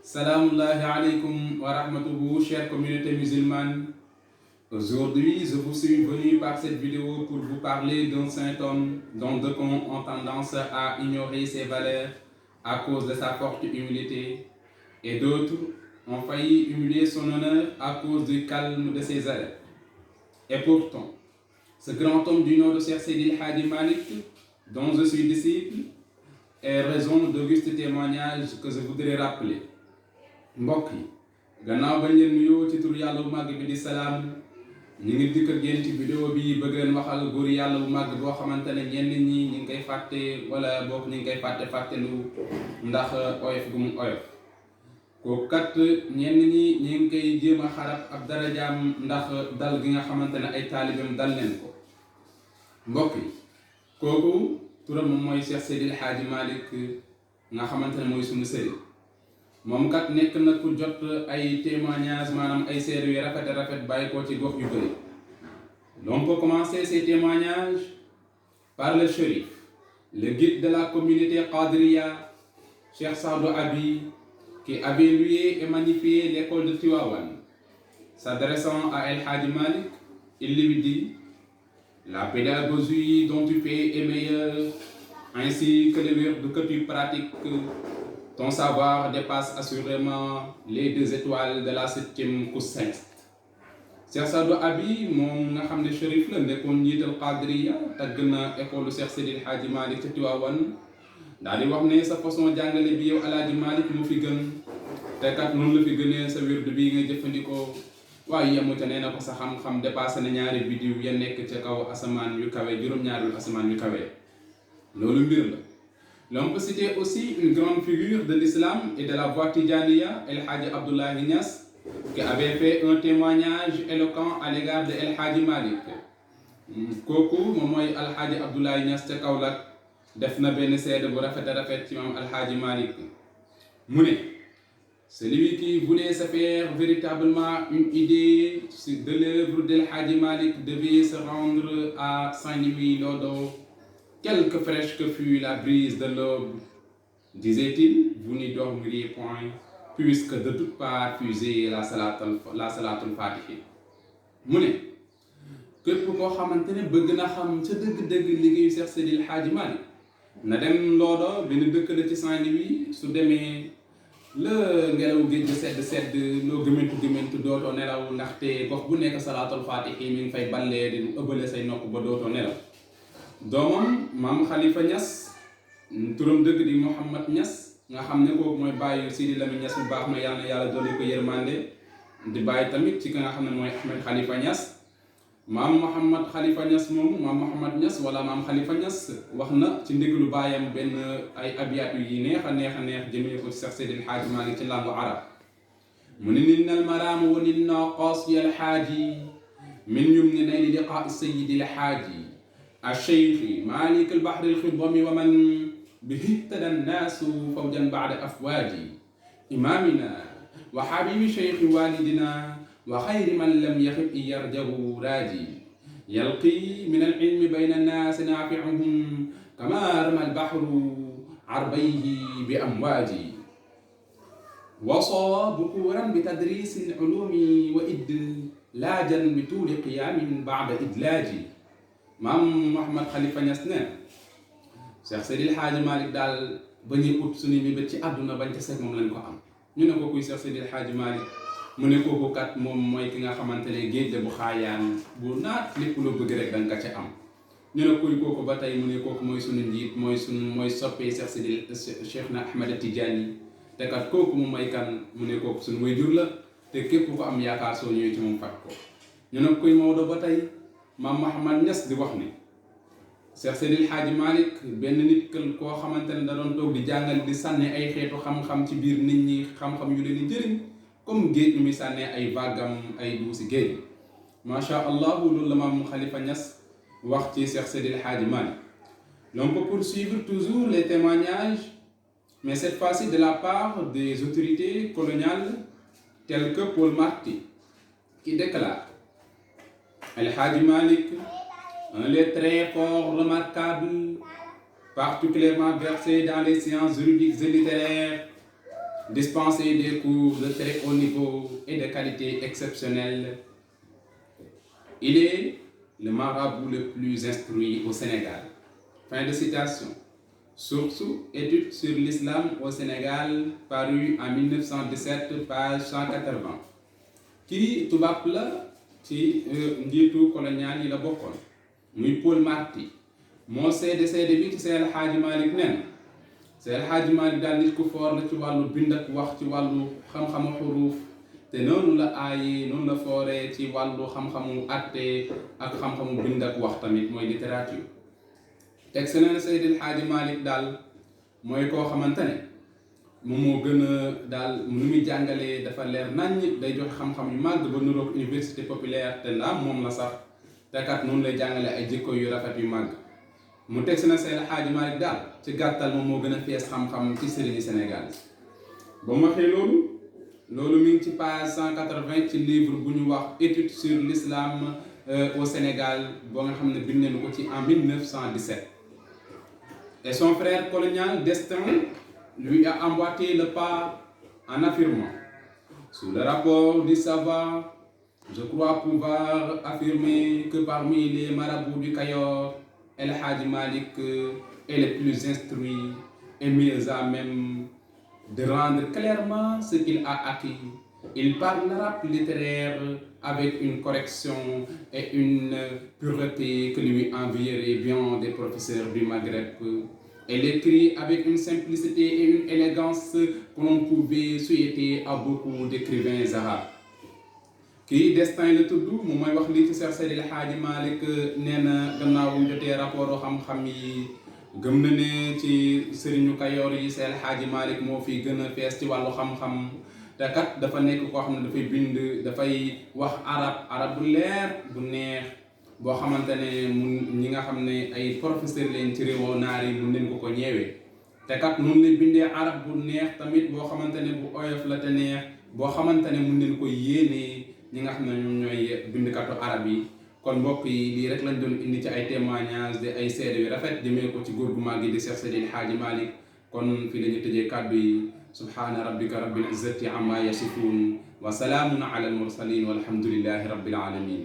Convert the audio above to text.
Salamullahi alaikum wa rahmatuhu, chère communauté musulmane. Aujourd'hui, je vous suis venu par cette vidéo pour vous parler d'un saint homme dont d'aucuns ont tendance à ignorer ses valeurs à cause de sa forte humilité, et d'autres ont failli humilier son honneur à cause du calme de ses arrêts. Et pourtant, ce grand homme du nom de Cheikh Seydi El Hadji Malick, dont je suis disciple, est raison d'auguste témoignages que je voudrais rappeler. mbokk yi gannaaw bañ leen nuyoo ci tur yàlla bu màgg bi di salaam ñu ngi dikk ak yéen ci vidéo bi bëgg leen waxal góor yàlla bu màgg boo xamante ne ñenn ñi ñu ngi koy fàtte wala bokk ñu ngi koy fàttelu ndax oyof gu mu oyof kooku kat ñenn ñi ñu ngi koy jéem a xarab ab darajaam ndax dal gi nga xamante ne ay taalibeem dal leen ko. mbokk yi kooku turam moom mooy Cheikh Seydi El Hadji Malick nga xamante ne mooy suñu sëriñ. moom kat nekk na ku jot ay témoignages maanaam ay seede yu rafet bàyyi ko ci gox yu bëri. On peut commencer ces témoignages par le shérif, le guide de la communauté Qadriya, Cheikh Saadou Abi, qui avait loué et magnifié l'école de Tivaouane. S'adressant à El Hadji Malick, il lui dit: la pédagogie dont tu fais est meilleure, ainsi que le wird que tu pratiques. Ton savoir dépasse assurément les 2 étoiles de la 7e course céleste. Cheikh Saadou Abi moom nga xam ne shérif la nekkoon njiital Qadriya tagg na école Cheikh Seydi El Hadji Malick ca Tivaouane daal di wax ne sa façon jàngale bi yow El Hadji Malick mu fi gën te kat noonu la fi gënee sa wird bii nga jëfandikoo waaye yemu ca nee na ko sa xam-xam dépassé na ñaari biddiw ya nekk ca kaw asamaan yu kawe juróom-ñaari asamaan yu kawe loolu mbir la. L'on peut citer aussi une grande figure de l'islam et de la voie Tidjaniya, El Hadji Abdoulaye Niass, qui avait fait un témoignage éloquent à l'égard de El Hadji Malick. kooku moom mooy El Hadji Abdoulaye Niass ca Kaolack def na benn seede bu rafet ci moom El Hadji Malick mu ne celui qui voulait se faire véritablement une idée de l'œuvre d'El Hadji Malick devait se rendre à Saint-Louis Lodo. Quelque fraîche que fût la brise de l'aube, disait-il, vous n'y dormiriez point, puisque de toutes parts fusait la salatul fatihi. mu ne képp koo xamante ne bëgg na xam ca dëgg-dëgg liggéeyu Cheikh Seydi El Hadji Malick na dem Lodo benn dëkk la ci Saint-Louis su demee la ngelaw géej sedd loo gëmëntu dootoo nelaw ndaxte gox bu nekk salatul fatihi mi ngi fay ballee di ëbbale say nopp ba dootoo nelaw. doomam maam Khalifa Niass turam dëgg di Mouhamad Niass nga xam ne kooku mooy bàyyi Sidi Lamine Niass bu baax ma yàlla dolli ko yërmande di bàyyi tamit ci ka nga xam ne mooy Ahmed Khalifa Niass maam Mouhamad Khalifa Niass moomu maam Mouhamad Niass wala maam Khalifa Niass wax na ci ndigalu baayam benn ay abiyat yi neex a neex jëmee ko ci Cheikh Seydi El Hadji Malick ci langue arab mu ne ninna al maraam wa ninna qaasi al haaji min yumni nayli liqaa Seydi El Hadji الشيخ مالك البحر الخضم ومن به اهتدى الناس فوجا بعد أفواجي إمامنا وحبيب شيخ والدنا وخير من لم يخب يرجه راجي يلقي من العلم بين الناس نافعهم كما رمى البحر عربيه بأمواجي وصى بكورا بتدريس العلوم وإدلاجا بطول قيام بعد إدلاجي maam Mouhamad Khalifa Niass ne Cheikh Seydi El Hadji Malick daal ba ñuy ut suñu mébét ci àdduna bañ ca seet moom lañ ko am ñu ne ko kuy Cheikh Seydi El Hadji Malick mu ne kooku kat moom mooy ki nga xamante ne géej la bu xaayaan bu naat lépp loo bëgg rek da nga ko ca am ñu ne kuy kooku ba tey mu ne kooku mooy suñu njiit mooy soppee Cheikh Seydi Cheikh na Ahmed Tidiane te kat kooku mu may kan mu ne kooku suñu waajur la te képp ko am yaakaar soo ñëwee ci moom faj ko ñu ne kuy Maodo ba tey maam Mouhamad Niass di wax ni Cheikh Seydi El Hadji Malick benn nit koo xamante ne da doon toog di jàngal di sànni ay xeetu xam-xam ci biir nit ñi xam-xam yu leen di jëriñ comme géej ñu muy sànnee ay vaggam ay duusi géej macha allah loolu la maam Khalifa Niass wax ci Cheikh Seydi El Hadji Malick. L'on peut poursuivre toujours les témoignages mais cette fois-ci de la part des autorités coloniales telles que Paul Marty qui déclare: El Hadji Malick, un lettré fort remarquable, particulièrement versé dans les sciences juridiques et littéraires, dispenser des cours de très haut niveau et de qualité exceptionnelle. Il est le marabout le plus instruit au Sénégal. Fin de citation. Source, études sur l'islam au Sénégal, paru en 1917, page 180. kii tubaab la ci njiitu colonial yi la bokkoon muy Paul Marty moo seede bi ci Seydi El Hadji Malick nen Seydi El Hadji Malick daal nit ku foor la ci wàllu bind ak wax ci wàllu xam-xamu xuruuf te noonu la aayee noonu la fooree ci wàllu xam-xamu atte ak xam-xamu bind ak wax tamit mooy littérature. teg se neen Seydi El Hadji Malick daal mooy koo xamante ne moom moo gën a daal nu muy jàngalee dafa leer naññ day jox xam-xam yu màgg ba nuroog université populaire te ndaam moom la sax te kat noonu lay jàngale ay jikko yu rafet yu màgg mu teg si na Seydi El Hadji Malick daal ci gàttal moom moo gën a fees xam-xam ci sëriñi Sénégal. ba mu waxee loolu mi ngi ci page 180 ci livre bu ñu wax étude sur l'islam au Sénégal boo nga xam ne bind nañu ko ci en 1917. Et son frère colonial Destin lui a emboîté le pas en affirmant: sous le rapport du savoir, je crois pouvoir affirmer que parmi les marabouts du Kayor, El Hadji Malick est le plus instruit et mieux à même de rendre clairement ce qu'il a acquis. Il parle l'arabe littéraire avec une correction et une pureté que lui envieraient bien des professeurs du Maghreb. Elle écrit avec une simplicité et une élégance que l'on pouvait souhaiter à beaucoup d'écrivains arabes. kii Destin la tudd moom mooy wax lii ci Cheikh Seydi El Hadji Malick nee na gannaaw bu jotee rapport xam-xam yi gëm na ne ci sëriñu Kayoor yi Seydi El Hadji Malick moo fi gën a fees ci wàllu xam-xam te kat dafa nekk koo xam ne dafay bind dafay wax arab bu leer bu neex boo xamante ne mun ñi nga xam ne ay professeur leen ci réewu naar yi mun nañ ko ñeewee te kat noonu lay bindee arab bu neex tamit boo xamante ne bu oyof la te neex boo xamante ne mun nañ ko yéenee ñi nga xam ne ñoom ñooy bindkatu arab yi. kon mbokk yi lii rek lañ doon indi ci ay témoignages de ay seede yu rafet jëmee ko ci góor gu màgg di Cheikh Seydi El Hadji Malick kon fii la ñu tëjee kàddu yi subhaana rabbika rabbil izzati amma yasifun wa salaamun ala al mursalin walhamdulillahi rabbil alamin